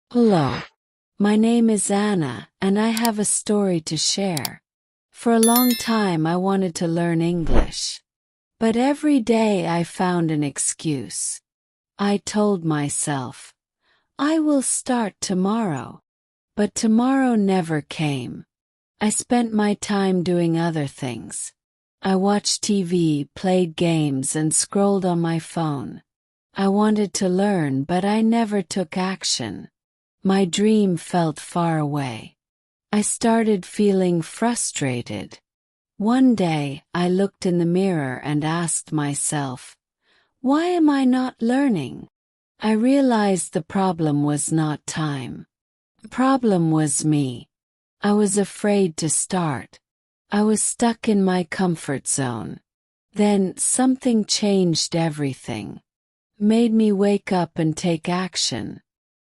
Hello, my name is Anna, and I have a story to share. For a long time I wanted to learn English. But every day I found an excuse. I told myself, I will start tomorrow. But tomorrow never came. I spent my time doing other things. I watched TV, played games, and scrolled on my phone. I wanted to learn, but I never took action. My dream felt far away. I started feeling frustrated. One day, I looked in the mirror and asked myself, why am I not learning? I realized the problem was not time. The problem was me. I was afraid to start. I was stuck in my comfort zone. Then something changed everything. Made me wake up and take action.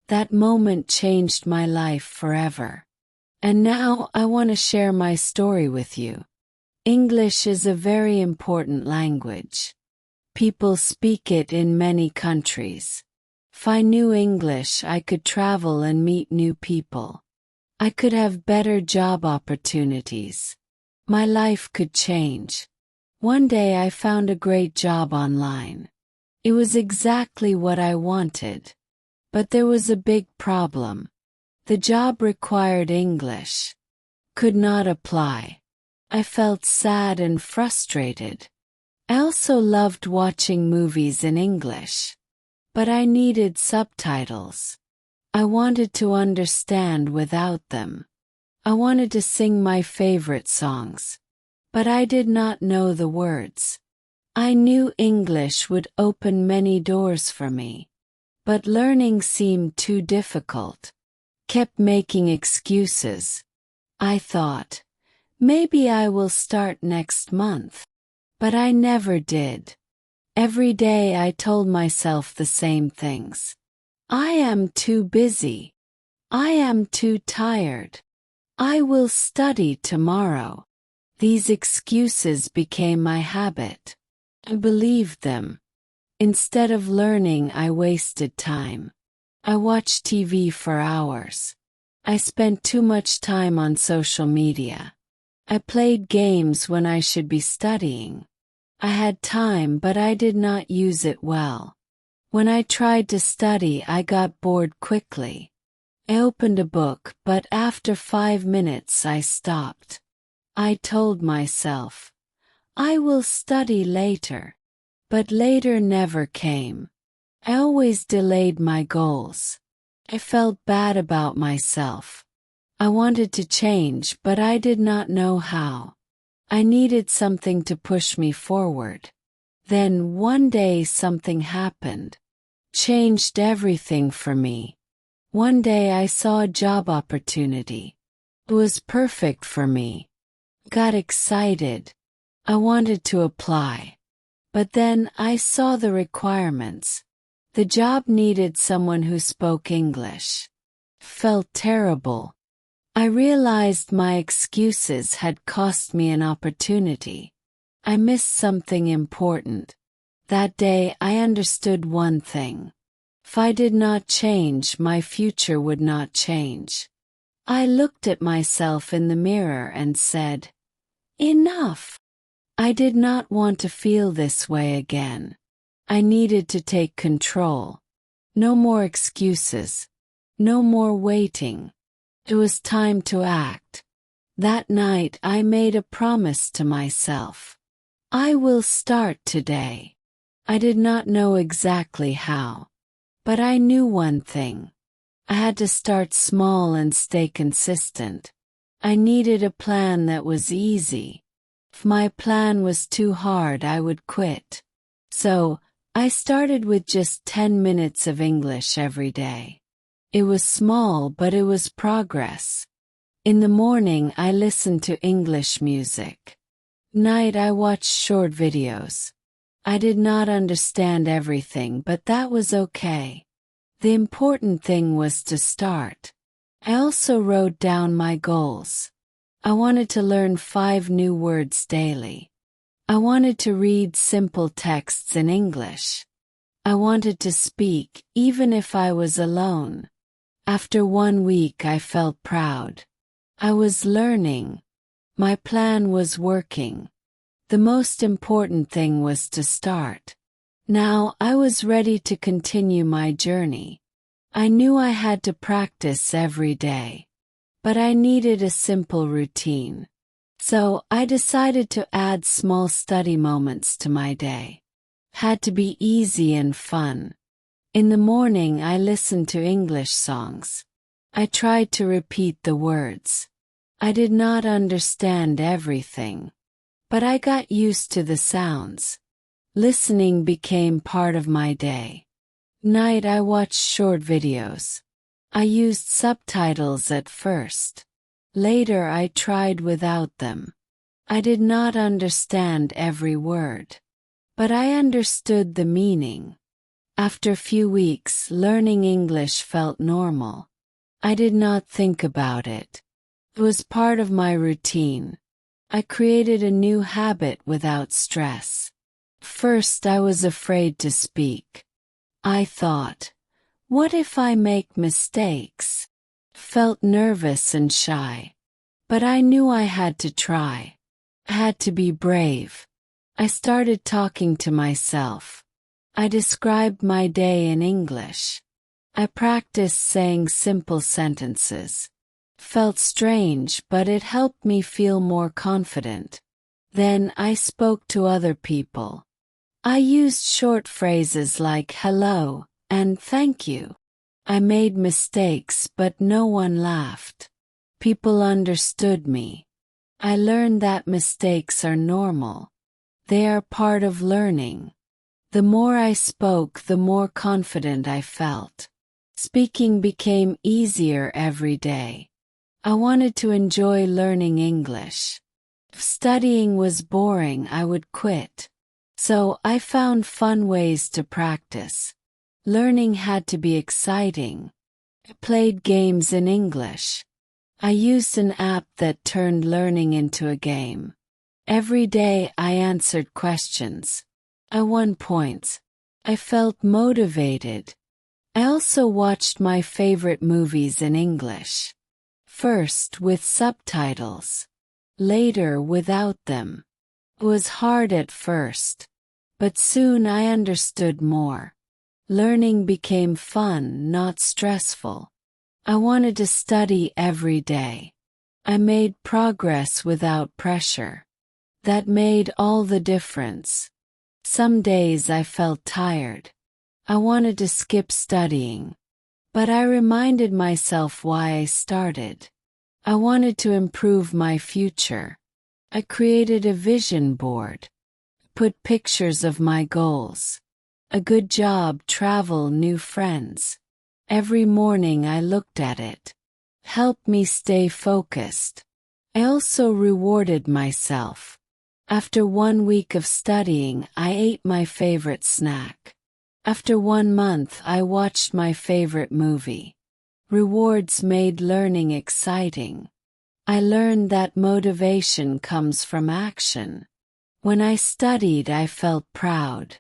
That moment changed my life forever. And now I want to share my story with you. English is a very important language. People speak it in many countries. If I knew English, I could travel and meet new people. I could have better job opportunities. My life could change. One day I found a great job online. It was exactly what I wanted. But there was a big problem. The job required English. Could not apply. I felt sad and frustrated. I also loved watching movies in English. But I needed subtitles. I wanted to understand without them. I wanted to sing my favorite songs. But I did not know the words. I knew English would open many doors for me. But learning seemed too difficult. Kept making excuses. I thought, maybe I will start next month. But I never did. Every day I told myself the same things. I am too busy. I am too tired. I will study tomorrow. These excuses became my habit. I believed them. Instead of learning, I wasted time. I watched TV for hours. I spent too much time on social media. I played games when I should be studying. I had time, but I did not use it well. When I tried to study, I got bored quickly. I opened a book, but after 5 minutes I stopped. I told myself, I will study later. But later never came. I always delayed my goals. I felt bad about myself. I wanted to change, but I did not know how. I needed something to push me forward. Then one day something happened. Changed everything for me. One day I saw a job opportunity. It was perfect for me. Got excited. I wanted to apply. But then I saw the requirements. The job needed someone who spoke English. Felt terrible. I realized my excuses had cost me an opportunity. I missed something important. That day I understood one thing. If I did not change, my future would not change. I looked at myself in the mirror and said, enough. I did not want to feel this way again. I needed to take control. No more excuses. No more waiting. It was time to act. That night I made a promise to myself. I will start today. I did not know exactly how. But I knew one thing. I had to start small and stay consistent. I needed a plan that was easy. If my plan was too hard, I would quit. So, I started with just 10 minutes of English every day. It was small, but it was progress. In the morning, I listened to English music. Night, I watched short videos. I did not understand everything, but that was okay. The important thing was to start. I also wrote down my goals. I wanted to learn 5 new words daily. I wanted to read simple texts in English. I wanted to speak, even if I was alone. After 1 week, I felt proud. I was learning. My plan was working. The most important thing was to start. Now I was ready to continue my journey. I knew I had to practice every day. But I needed a simple routine. So I decided to add small study moments to my day. Had to be easy and fun. In the morning I listened to English songs. I tried to repeat the words. I did not understand everything. But I got used to the sounds. Listening became part of my day. Night I watched short videos. I used subtitles at first. Later I tried without them. I did not understand every word. But I understood the meaning. After few weeks, learning English felt normal. I did not think about it. It was part of my routine. I created a new habit without stress. First I was afraid to speak. I thought, what if I make mistakes? Felt nervous and shy. But I knew I had to try. I had to be brave. I started talking to myself. I described my day in English. I practiced saying simple sentences. Felt strange, but it helped me feel more confident. Then I spoke to other people. I used short phrases like hello and thank you. I made mistakes, but no one laughed. People understood me. I learned that mistakes are normal. They are part of learning. The more I spoke, the more confident I felt. Speaking became easier every day. I wanted to enjoy learning English. If studying was boring, I would quit. So I found fun ways to practice. Learning had to be exciting. I played games in English. I used an app that turned learning into a game. Every day I answered questions. I won points. I felt motivated. I also watched my favorite movies in English. First with subtitles. Later without them. It was hard at first. But soon I understood more. Learning became fun, not stressful. I wanted to study every day. I made progress without pressure. That made all the difference. Some days I felt tired. I wanted to skip studying. But I reminded myself why I started. I wanted to improve my future. I created a vision board. Put pictures of my goals. A good job, travel, new friends. Every morning I looked at it. Helped me stay focused. I also rewarded myself. After 1 week of studying, I ate my favorite snack. After 1 month, I watched my favorite movie. Rewards made learning exciting. I learned that motivation comes from action. When I studied, I felt proud.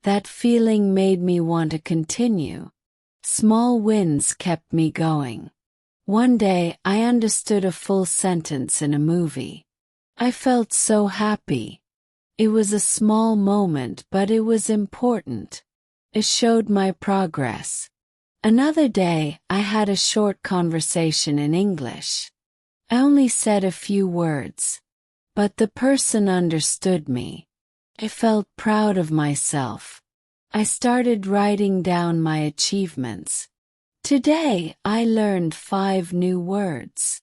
That feeling made me want to continue. Small wins kept me going. One day, I understood a full sentence in a movie. I felt so happy. It was a small moment, but it was important. It showed my progress. Another day, I had a short conversation in English. I only said a few words. But the person understood me. I felt proud of myself. I started writing down my achievements. Today, I learned 5 new words.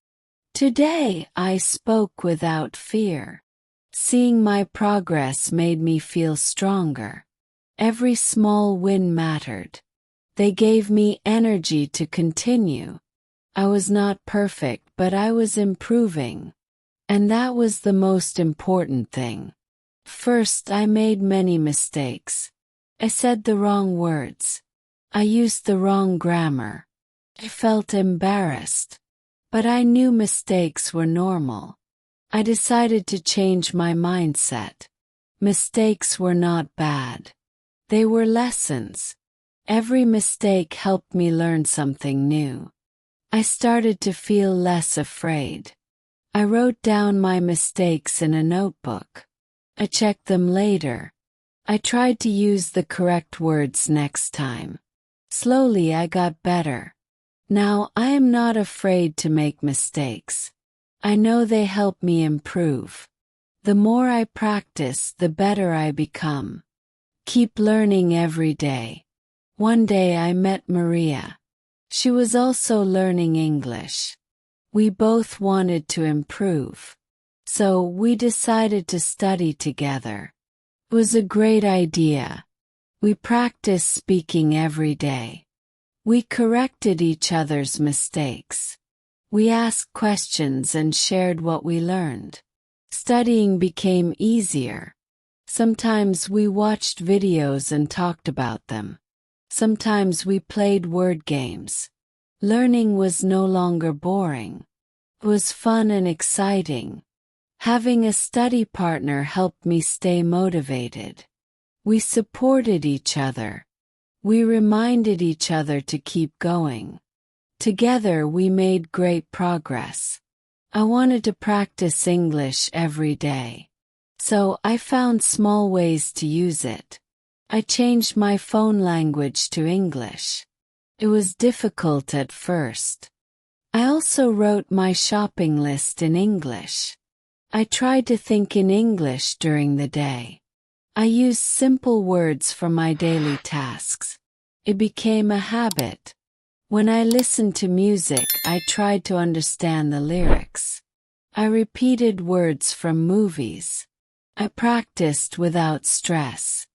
Today, I spoke without fear. Seeing my progress made me feel stronger. Every small win mattered. They gave me energy to continue. I was not perfect, but I was improving. And that was the most important thing. First, I made many mistakes. I said the wrong words. I used the wrong grammar. I felt embarrassed. But I knew mistakes were normal. I decided to change my mindset. Mistakes were not bad. They were lessons. Every mistake helped me learn something new. I started to feel less afraid. I wrote down my mistakes in a notebook. I checked them later. I tried to use the correct words next time. Slowly I got better. Now I am not afraid to make mistakes. I know they help me improve. The more I practice, the better I become. Keep learning every day. One day I met Maria. She was also learning English. We both wanted to improve. So we decided to study together. It was a great idea. We practiced speaking every day. We corrected each other's mistakes. We asked questions and shared what we learned. Studying became easier. Sometimes we watched videos and talked about them. Sometimes we played word games. Learning was no longer boring. It was fun and exciting. Having a study partner helped me stay motivated. We supported each other. We reminded each other to keep going. Together we made great progress. I wanted to practice English every day. So I found small ways to use it. I changed my phone language to English. It was difficult at first. I also wrote my shopping list in English. I tried to think in English during the day. I used simple words for my daily tasks. It became a habit. When I listened to music, I tried to understand the lyrics. I repeated words from movies. I practiced without stress.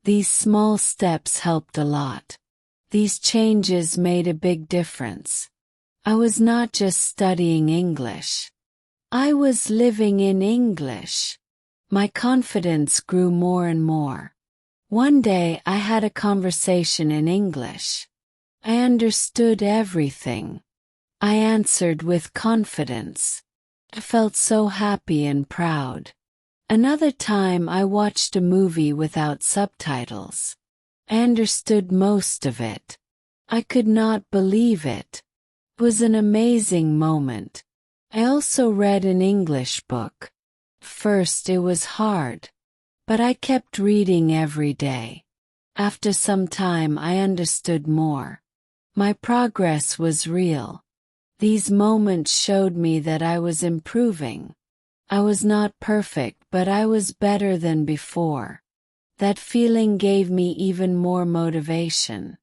These small steps helped a lot. These changes made a big difference. I was not just studying English. I was living in English. My confidence grew more and more. One day I had a conversation in English. I understood everything. I answered with confidence. I felt so happy and proud. Another time I watched a movie without subtitles. I understood most of it. I could not believe it. It was an amazing moment. I also read an English book. First it was hard. But I kept reading every day. After some time I understood more. My progress was real. These moments showed me that I was improving. I was not perfect, but I was better than before. That feeling gave me even more motivation.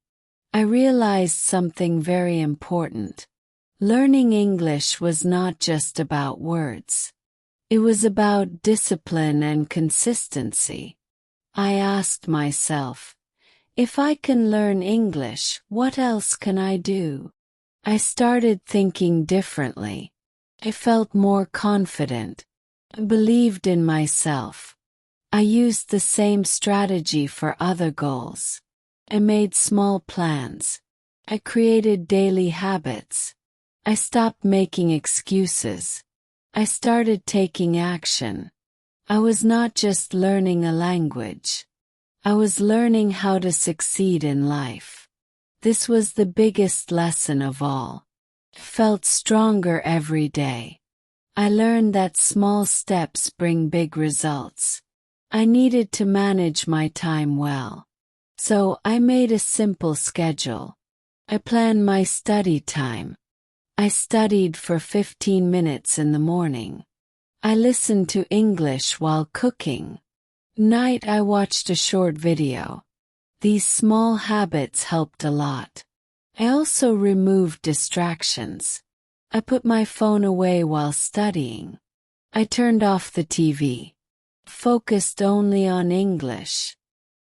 I realized something very important. Learning English was not just about words. It was about discipline and consistency. I asked myself, if I can learn English, what else can I do? I started thinking differently. I felt more confident. I believed in myself. I used the same strategy for other goals. I made small plans. I created daily habits. I stopped making excuses. I started taking action. I was not just learning a language. I was learning how to succeed in life. This was the biggest lesson of all. I felt stronger every day. I learned that small steps bring big results. I needed to manage my time well. So I made a simple schedule. I planned my study time. I studied for 15 minutes in the morning. I listened to English while cooking. Night I watched a short video. These small habits helped a lot. I also removed distractions. I put my phone away while studying. I turned off the TV. Focused only on English.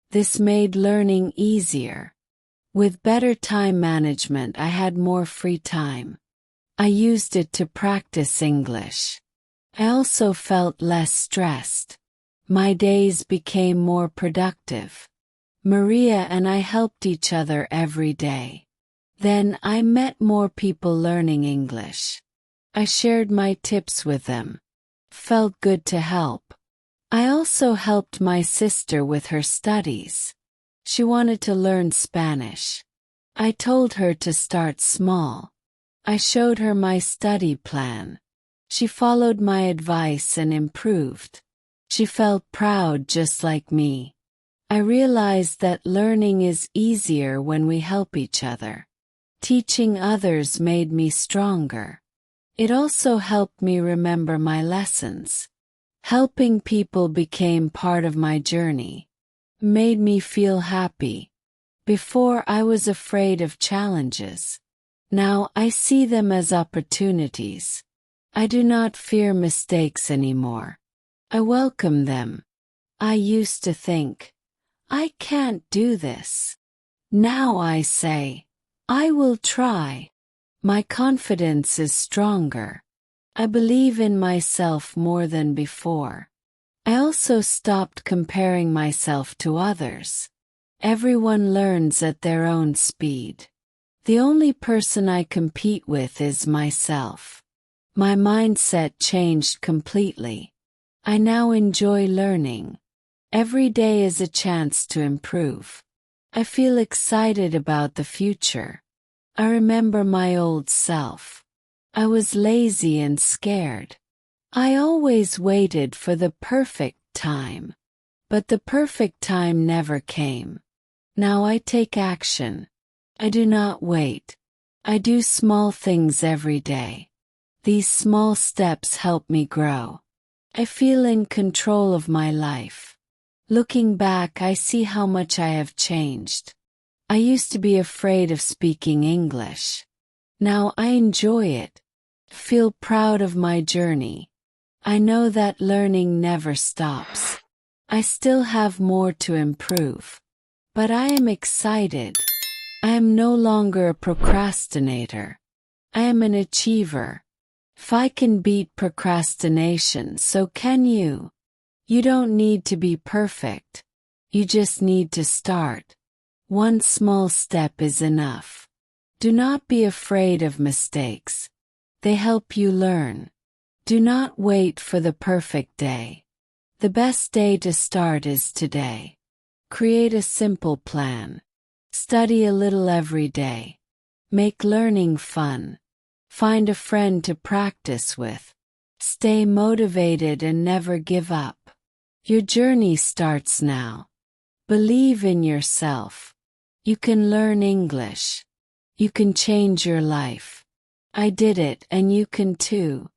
This made learning easier. With better time management, I had more free time. I used it to practice English. I also felt less stressed. My days became more productive. Maria and I helped each other every day. Then I met more people learning English. I shared my tips with them. Felt good to help. I also helped my sister with her studies. She wanted to learn Spanish. I told her to start small. I showed her my study plan. She followed my advice and improved. She felt proud just like me. I realized that learning is easier when we help each other. Teaching others made me stronger. It also helped me remember my lessons. Helping people became part of my journey. Made me feel happy. Before I was afraid of challenges. Now I see them as opportunities. I do not fear mistakes anymore. I welcome them. I used to think, I can't do this. Now I say, I will try. My confidence is stronger. I believe in myself more than before. I also stopped comparing myself to others. Everyone learns at their own speed. The only person I compete with is myself. My mindset changed completely. I now enjoy learning. Every day is a chance to improve. I feel excited about the future. I remember my old self. I was lazy and scared. I always waited for the perfect time. But the perfect time never came. Now I take action. I do not wait. I do small things every day. These small steps help me grow. I feel in control of my life. Looking back, I see how much I have changed. I used to be afraid of speaking English. Now I enjoy it. Feel proud of my journey. I know that learning never stops. I still have more to improve. But I am excited. I am no longer a procrastinator. I am an achiever. If I can beat procrastination, so can you. You don't need to be perfect. You just need to start. One small step is enough. Do not be afraid of mistakes. They help you learn. Do not wait for the perfect day. The best day to start is today. Create a simple plan. Study a little every day. Make learning fun. Find a friend to practice with. Stay motivated and never give up. Your journey starts now. Believe in yourself. You can learn English. You can change your life. I did it and you can too.